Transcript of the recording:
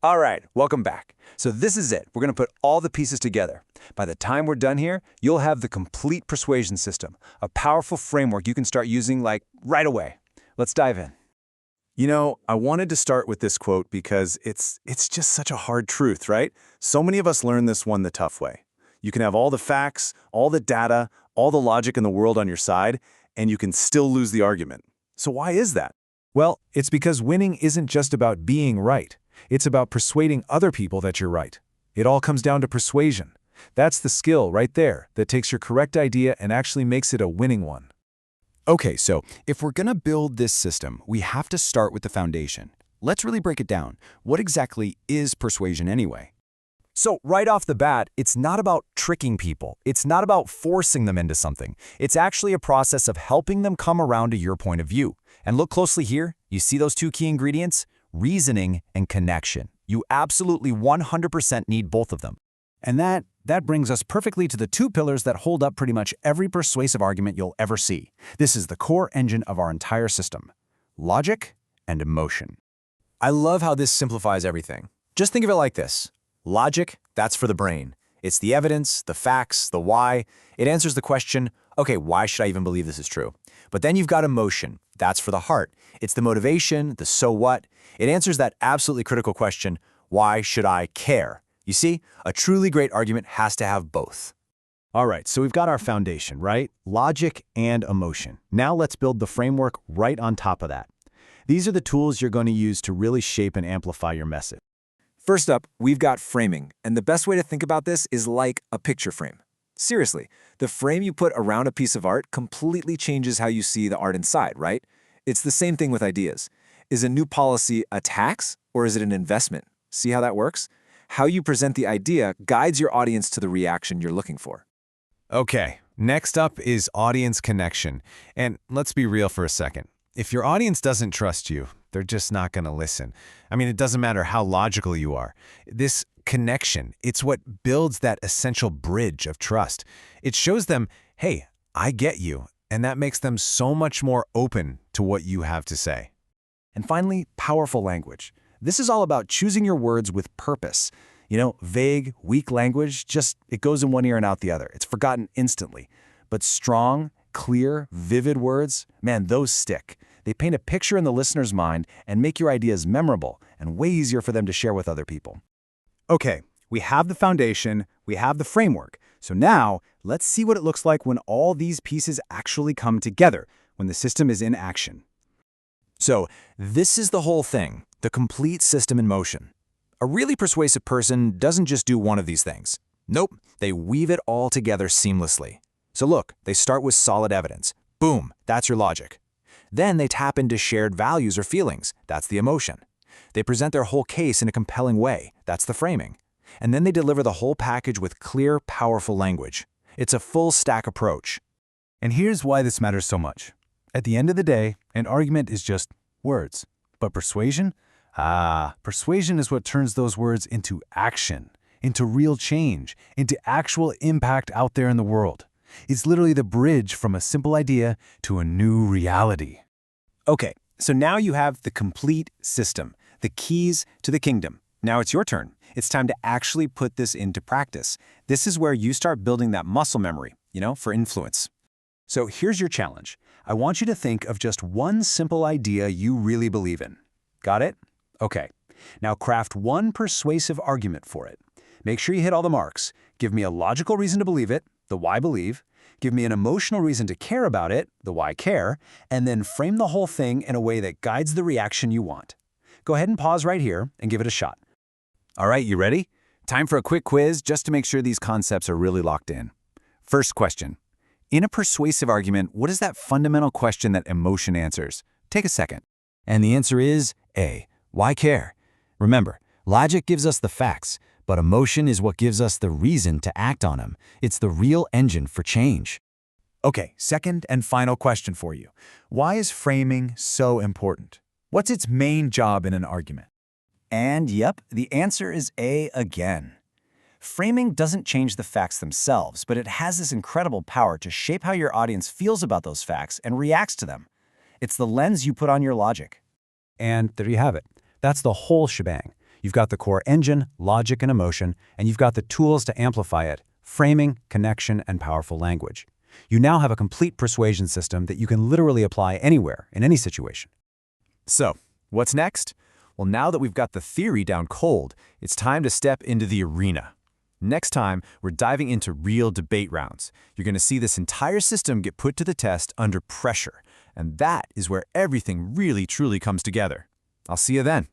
All right, welcome back. So this is it. We're going to put all the pieces together. By the time we're done here, you'll have the complete persuasion system, a powerful framework you can start using like right away. Let's dive in. You know, I wanted to start with this quote because it's just such a hard truth, right? So many of us learn this one the tough way. You can have all the facts, all the data, all the logic in the world on your side, and you can still lose the argument. So why is that? Well, it's because winning isn't just about being right. It's about persuading other people that you're right. It all comes down to persuasion. That's the skill right there that takes your correct idea and actually makes it a winning one. Okay, so if we're gonna build this system, we have to start with the foundation. Let's really break it down. What exactly is persuasion anyway? So right off the bat, it's not about tricking people. It's not about forcing them into something. It's actually a process of helping them come around to your point of view. And look closely here. You see those two key ingredients? Reasoning and connection. You absolutely 100% need both of them. And that brings us perfectly to the two pillars that hold up pretty much every persuasive argument you'll ever see. This is the core engine of our entire system: logic and emotion. I love how this simplifies everything. Just think of it like this. Logic, that's for the brain. It's the evidence, the facts, the why. It answers the question, okay, why should I even believe this is true? But then you've got emotion. That's for the heart. It's the motivation, the so what. It answers that absolutely critical question, why should I care? You see, a truly great argument has to have both. All right, so we've got our foundation, right? Logic and emotion. Now let's build the framework right on top of that. These are the tools you're going to use to really shape and amplify your message. First up, we've got framing, and the best way to think about this is like a picture frame. Seriously, the frame you put around a piece of art completely changes how you see the art inside, right? It's the same thing with ideas. Is a new policy a tax or is it an investment? See how that works? How you present the idea guides your audience to the reaction you're looking for. Okay, next up is audience connection. And let's be real for a second. If your audience doesn't trust you, they're just not going to listen. I mean, it doesn't matter how logical you are. This connection, it's what builds that essential bridge of trust. It shows them, hey, I get you, and that makes them so much more open to what you have to say. And finally, powerful language. This is all about choosing your words with purpose. You know, vague, weak language, it goes in one ear and out the other. It's forgotten instantly. But strong, clear, vivid words, man, those stick. They paint a picture in the listener's mind and make your ideas memorable and way easier for them to share with other people. Okay, we have the foundation, we have the framework. So now, let's see what it looks like when all these pieces actually come together, when the system is in action. So this is the whole thing, the complete system in motion. A really persuasive person doesn't just do one of these things. Nope, they weave it all together seamlessly. So look, they start with solid evidence. Boom, that's your logic. Then they tap into shared values or feelings. That's the emotion. They present their whole case in a compelling way. That's the framing. And then they deliver the whole package with clear, powerful language. It's a full stack approach. And here's why this matters so much. At the end of the day, an argument is just words. But persuasion? Persuasion is what turns those words into action, into real change, into actual impact out there in the world. It's literally the bridge from a simple idea to a new reality. Okay, so now you have the complete system, the keys to the kingdom. Now it's your turn. It's time to actually put this into practice. This is where you start building that muscle memory, for influence. So here's your challenge. I want you to think of just one simple idea you really believe in. Got it? Okay. Now craft one persuasive argument for it. Make sure you hit all the marks. Give me a logical reason to believe it, the why believe. Give me an emotional reason to care about it, the why care, and then frame the whole thing in a way that guides the reaction you want. Go ahead and pause right here and give it a shot. All right, you ready? Time for a quick quiz just to make sure these concepts are really locked in. First question. In a persuasive argument, what is that fundamental question that emotion answers? Take a second. And the answer is A. Why care? Remember, logic gives us the facts, but emotion is what gives us the reason to act on them. It's the real engine for change. Okay, second and final question for you. Why is framing so important? What's its main job in an argument? And yep, the answer is A again. Framing doesn't change the facts themselves, but it has this incredible power to shape how your audience feels about those facts and reacts to them. It's the lens you put on your logic. And there you have it. That's the whole shebang. You've got the core engine, logic and emotion, and you've got the tools to amplify it, framing, connection, and powerful language. You now have a complete persuasion system that you can literally apply anywhere, in any situation. So, what's next? Well, now that we've got the theory down cold, it's time to step into the arena. Next time, we're diving into real debate rounds. You're going to see this entire system get put to the test under pressure, and that is where everything really truly comes together. I'll see you then.